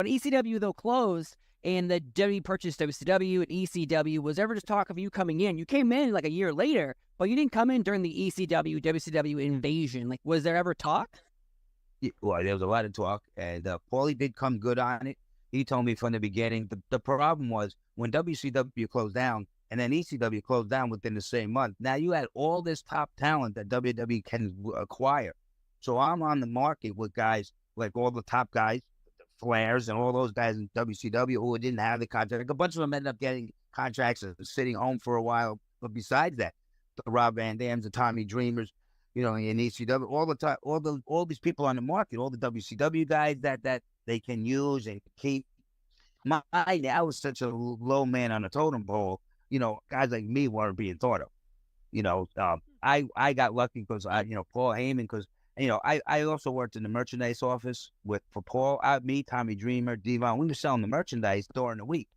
When ECW, though, closed and the WWE purchased WCW and ECW, was ever just talk of you coming in? You came in like a year later, but you didn't come in during the ECW, WCW invasion. Like, was there ever talk? Well, there was a lot of talk, and Paulie did come good on it. He told me from the beginning. The problem was when WCW closed down and then ECW closed down within the same month. Now you had all this top talent that WWE can acquire. So I'm on the market with guys like all the top guys, the Flairs and all those guys in WCW who didn't have the contract. A bunch of them ended up getting contracts and sitting home for a while. But besides that, the Rob Van Dams, the Tommy Dreamers, in ECW, all these people on the market, all the WCW guys that they can use and keep. I was such a low man on the totem pole. Guys like me weren't being thought of. I got lucky because Paul Heyman, because I also worked in the merchandise office for Paul, me, Tommy Dreamer, Devon. We were selling the merchandise during the week.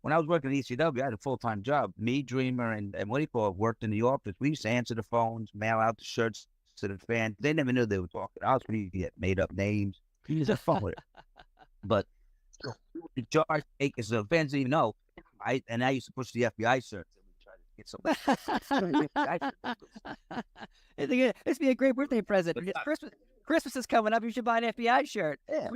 When I was working at ECW, I had a full-time job. Me, Dreamer, and worked in the office. We used to answer the phones, mail out the shirts to the fans. They never knew they were talking. I was pretty get made up names. He was a fun with it. But the charge takers, the fans didn't even know. I used to push the FBI shirts. Get some. This be a great birthday present. Christmas is coming up. You should buy an FBI shirt. Yeah.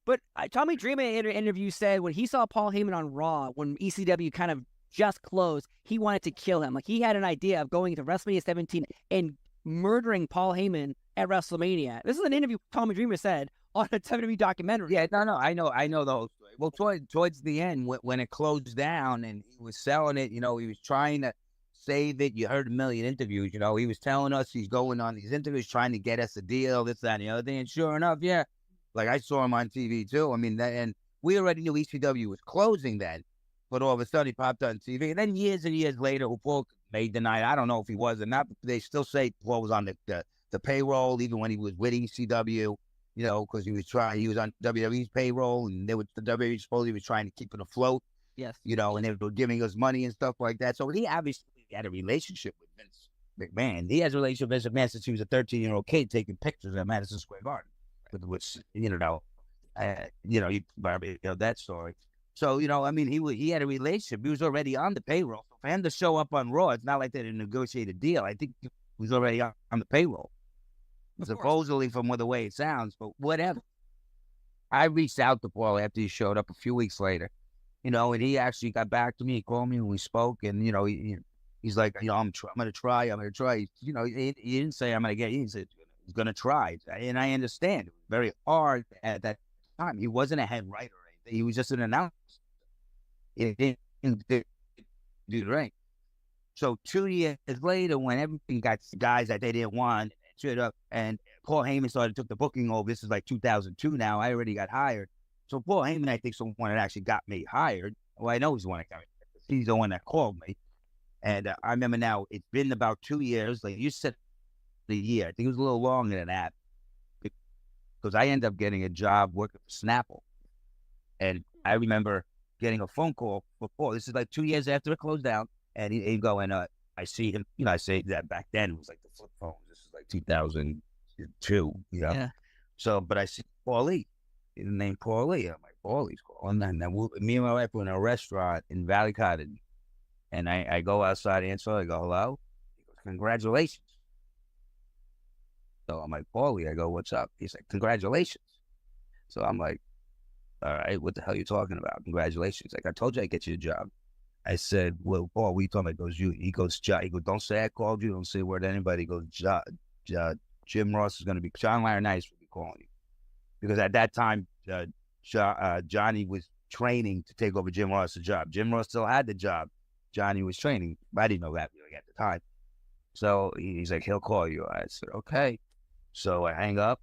But Tommy Dreamer in an interview said when he saw Paul Heyman on Raw, when ECW kind of just closed, he wanted to kill him. Like, he had an idea of going to WrestleMania 17 and murdering Paul Heyman at WrestleMania. This is an interview Tommy Dreamer said on a WWE documentary. Yeah, no, I know the whole story. Well, towards the end, when it closed down and he was selling it, he was trying to save it. You heard a million interviews, he was telling us he's going on these interviews, trying to get us a deal, this, that, and the other thing. And sure enough, yeah, like I saw him on TV too. I mean, and we already knew ECW was closing then, but all of a sudden he popped on TV. And then years and years later, Paul may deny it. I don't know if he was or not, but they still say Paul was on the payroll, even when he was with ECW, because he was on WWE's payroll, and the WWE supposedly was trying to keep it afloat. Yes. And they were giving us money and stuff like that. So he obviously had a relationship with Vince McMahon. He has a relationship with Vince McMahon since he was a 13-year-old kid taking pictures at Madison Square Garden. Which you that story. So he had a relationship. He was already on the payroll. So for him to show up on Raw, it's not like they didn't negotiate a deal. I think he was already on the payroll, supposedly, from the way it sounds. But whatever. I reached out to Paul after he showed up a few weeks later, and he actually got back to me. He called me and we spoke, and he's like, I'm gonna try. He didn't say I'm gonna get you. He said he's going to try. And I understand. It was very hard at that time. He wasn't a head writer or anything. He was just an announcer. He didn't do the ring. So 2 years later, when everything got guys that they didn't want, and Paul Heyman took the booking over. This is like 2002 now. I already got hired. So Paul Heyman, I think, someone that actually got me hired. Well, I know he's the one that got me. He's the one that called me. And I remember now, it's been about 2 years. Like you said, the year. I think it was a little longer than that because I ended up getting a job working for Snapple. And I remember getting a phone call for Paul. This is like 2 years after it closed down. And he going, I see him. I say that back then it was like the flip phone. This is like 2002, Yeah. So, but I see Paulie. His name Paulie. I'm like, Paulie's calling. And then me and my wife were in a restaurant in Valley Cottage. And I go outside, answer. I go, hello? He goes, congratulations. So I'm like, Paulie, I go, what's up? He's like, congratulations. So I'm like, all right, what the hell are you talking about? Congratulations. Like, I told you I'd get you a job. I said, well, Paul, what are you talking about? He goes, don't say I called you. Don't say a word to anybody. He goes, Jim Ross is going to be, John Laurinaitis will be calling you. Because at that time, Johnny was training to take over Jim Ross's job. Jim Ross still had the job. Johnny was training. I didn't know that really at the time. So he's like, he'll call you. I said, okay. So I hang up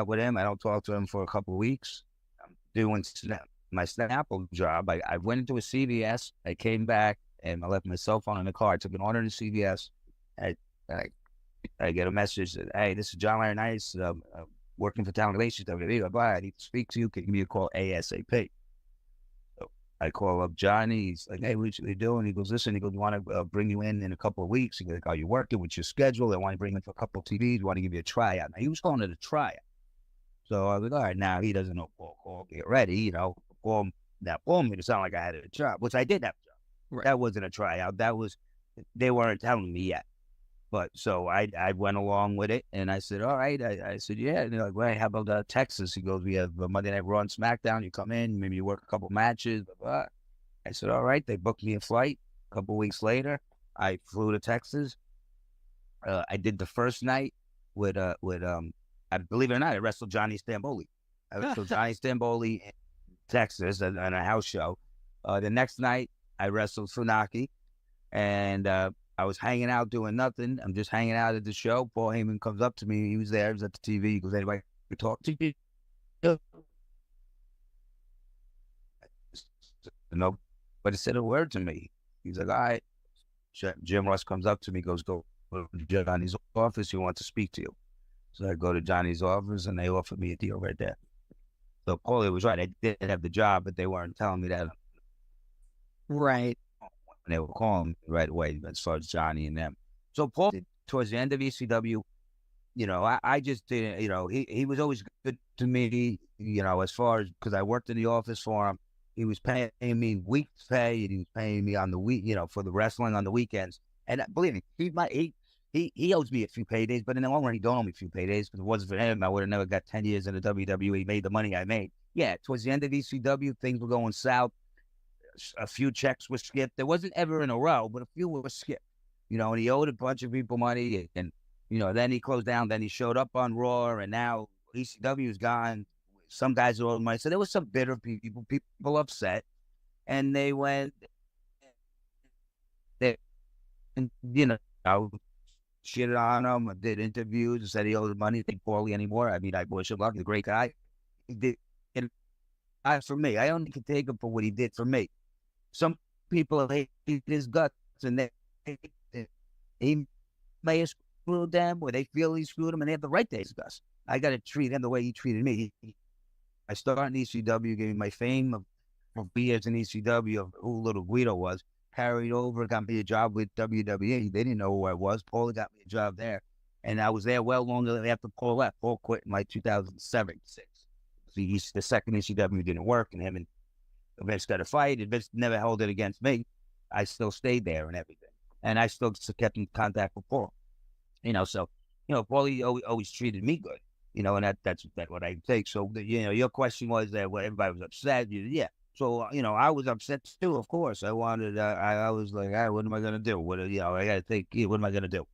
with him. I don't talk to him for a couple of weeks. I'm doing my Snapple job. I went into a CVS. I came back and I left my cell phone in the car. I took an order to CVS. I get a message that, hey, this is John Laurinaitis, working for Talent Relations, WWE. I need to speak to you. Can you give me a call ASAP? So I call up Johnny. He's like, hey, what you doing? He goes, listen, we want to bring you in a couple of weeks. He's like, are you working with your schedule? I want to bring you in for a couple of TVs. We want to give you a tryout. Now, he was calling it a tryout. So I was like, all right, now he doesn't know Paul. Get ready, call me to sound like I had a job, which I did have a job. Right. That wasn't a tryout. They weren't telling me yet. But so I went along with it, and I said, all right. I said, yeah. And they're like, well, how about Texas? He goes, we have Monday Night Raw and SmackDown. You come in, maybe you work a couple matches. Blah, blah. I said, all right. They booked me a flight. A couple weeks later, I flew to Texas. I did the first night with I believe it or not, I wrestled Johnny Stamboli. I wrestled Johnny Stamboli in Texas on a house show. The next night, I wrestled Funaki, and I was hanging out doing nothing. I'm just hanging out at the show. Paul Heyman comes up to me. He was there. He was at the TV. He goes, anybody can talk to you? Nobody said a word to me. He's like, all right. Jim Ross comes up to me, goes, go to Johnny's office. He wants to speak to you. So I go to Johnny's office, and they offered me a deal right there. So Paulie was right. I did have the job, but they weren't telling me that. Right. And they were calling me right away as far as Johnny and them. So Paul, towards the end of ECW, I just didn't, he was always good to me, as far as, because I worked in the office for him. He was paying me week's pay, and he was paying me on the week, for the wrestling on the weekends. And believe me, he owes me a few paydays, but in the long run, he don't owe me a few paydays, because if it wasn't for him, I would have never got 10 years in the WWE, made the money I made. Yeah, towards the end of ECW, things were going south. A few checks were skipped. There wasn't ever in a row, but a few were skipped. And he owed a bunch of people money, and then he closed down. Then he showed up on Raw, and now ECW is gone. Some guys are owed money, so there was some bitter people upset, and they went, I shitted on him. I did interviews and said he owed money. I think Paulie anymore. I mean, I wish him luck. He's a great guy. He did, and for me, I only can take him for what he did for me. Some people hate his guts, and he may have screwed them, or they feel he screwed them, and they have the right to hate his guts. I got to treat him the way he treated me. I started in ECW, gave me my fame of years in ECW of who Little Guido was. Carried over, got me a job with WWE. They didn't know who I was. Paul got me a job there, and I was there well longer after Paul left. Paul quit in like 2007, 6. The second ECW didn't work, and him and Vince got a fight, and Vince never held it against me. I still stayed there and everything, and I still kept in contact with Paul. So Paul always treated me good. And that's what I take. So your question was that everybody was upset. Yeah. So I was upset too. Of course, I wanted. I was like, what am I gonna do? I got to think. What am I gonna do?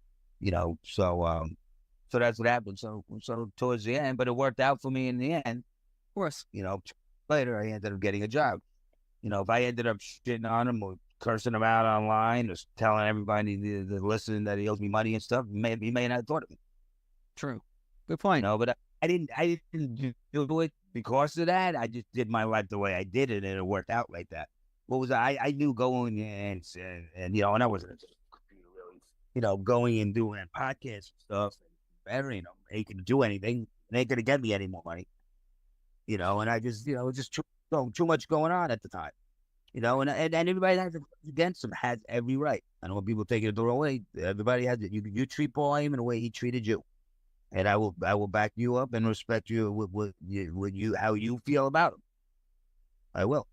So that's what happened. So towards the end, but it worked out for me in the end. Of course. Later I ended up getting a job. If I ended up shitting on him or cursing him out online or telling everybody to listen that he owes me money and stuff, he may not have thought of me. True. Good point. But I didn't do it because of that. I just did my life the way I did it, and it worked out like that. What was I knew going in, and I wasn't into the computer really. Going and doing podcasts and stuff, and better, ain't gonna do anything. It ain't gonna get me any more money. And I just, just too much going on at the time. And everybody that has against him has every right. I know when people take it the wrong way. Everybody has it. You treat Paul Heyman the way he treated you. And I will back you up and respect you with how you feel about him. I will.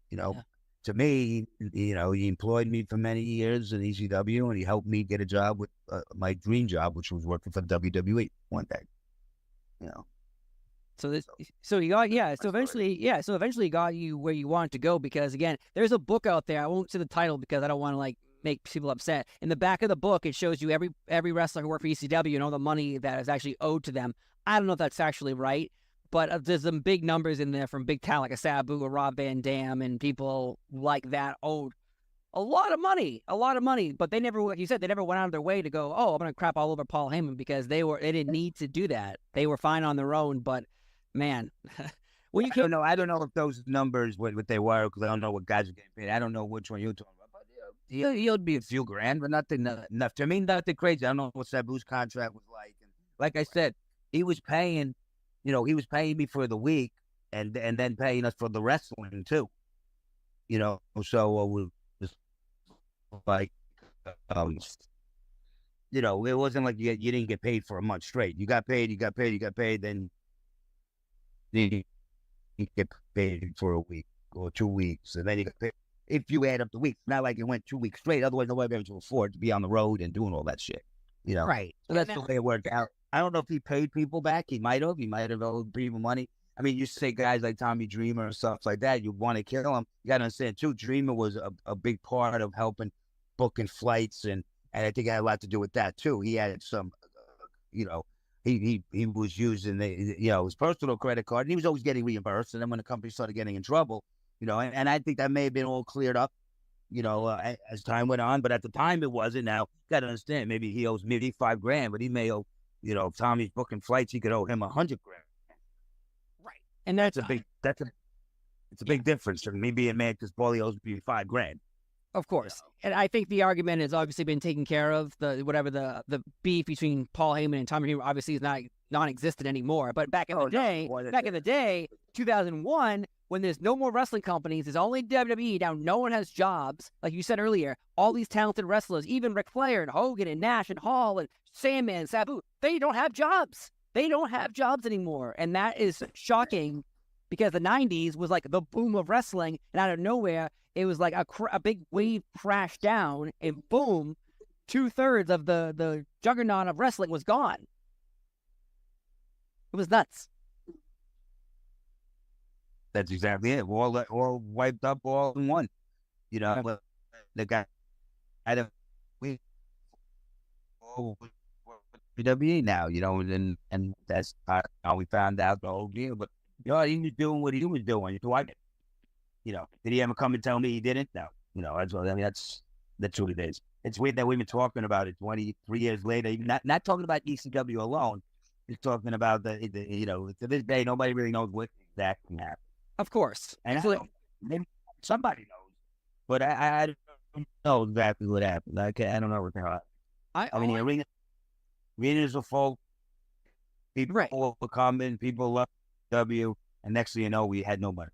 Yeah. To me, he employed me for many years in ECW, and he helped me get a job with my dream job, which was working for WWE one day. So he got So eventually he got you where you wanted to go, because again, there's a book out there. I won't say the title because I don't want to make people upset. In the back of the book, it shows you every wrestler who worked for ECW and all the money that is actually owed to them. I don't know if that's actually right, but there's some big numbers in there from big talent like a Sabu, a Rob Van Dam, and people like that owed a lot of money. But they never, like you said, they never went out of their way to go, oh, I'm going to crap all over Paul Heyman, because they didn't need to do that. They were fine on their own, but man, I don't know if those numbers what they were, because I don't know what guys are getting paid. I don't know which one you're talking about. He'll be a few grand, but nothing enough. To me, nothing crazy. I don't know what Sabu's contract was like. And like I said, he was paying, he was paying me for the week, and then paying us for the wrestling too. So we was like, it wasn't like you didn't get paid for a month straight. You got paid, then you get paid for a week. or 2 weeks, and then you pay, if you add up the weeks. Not like it went 2 weeks straight. Otherwise, nobody would be able to afford to be on the road and doing all that shit. You know, Right. so that's the way it worked out. I don't know if he paid people back. He might have. He might have owed people money. I mean, you say guys like Tommy Dreamer and stuff like that, you want to kill him. You got to understand, too, Dreamer was a big part of helping booking flights, and I think it had a lot to do with that, too. He had some, you know, he was using his personal credit card, and he was always getting reimbursed. And then when the company started getting in trouble, and I think that may have been all cleared up, as time went on. But at the time, it wasn't. Now, you got to understand, maybe he owes maybe $5,000, but he may owe, if Tommy's booking flights, he could owe him $100,000. Right. And that's a big difference from me being mad because Paulie owes me $5,000. Of course. And I think the argument has obviously been taken care of. The beef between Paul Heyman and Tommy Dreamer obviously is not non-existent anymore. But back in the day, 2001, when there's no more wrestling companies, there's only WWE. Now no one has jobs. Like you said earlier, all these talented wrestlers, even Ric Flair and Hogan and Nash and Hall and Sandman, Sabu, they don't have jobs. They don't have jobs anymore. And that is shocking because the 90s was like the boom of wrestling. And out of nowhere, it was like a big wave crashed down and boom, 2/3 of the juggernaut of wrestling was gone. It was nuts. That's exactly it. All wiped up all in one. The guy we WWE now, and that's how we found out the whole deal. But he was doing what he was doing. So did he ever come and tell me he didn't? No. That's what it is. It's weird that we've been talking about it 23 years later, even not talking about ECW alone. Just talking about to this day, nobody really knows what exactly happened. Of course. And maybe somebody knows, but I don't know exactly what happened. I don't know what the hell happened. I mean, arenas are full. People were coming. People loved W. And next thing you know, we had no money.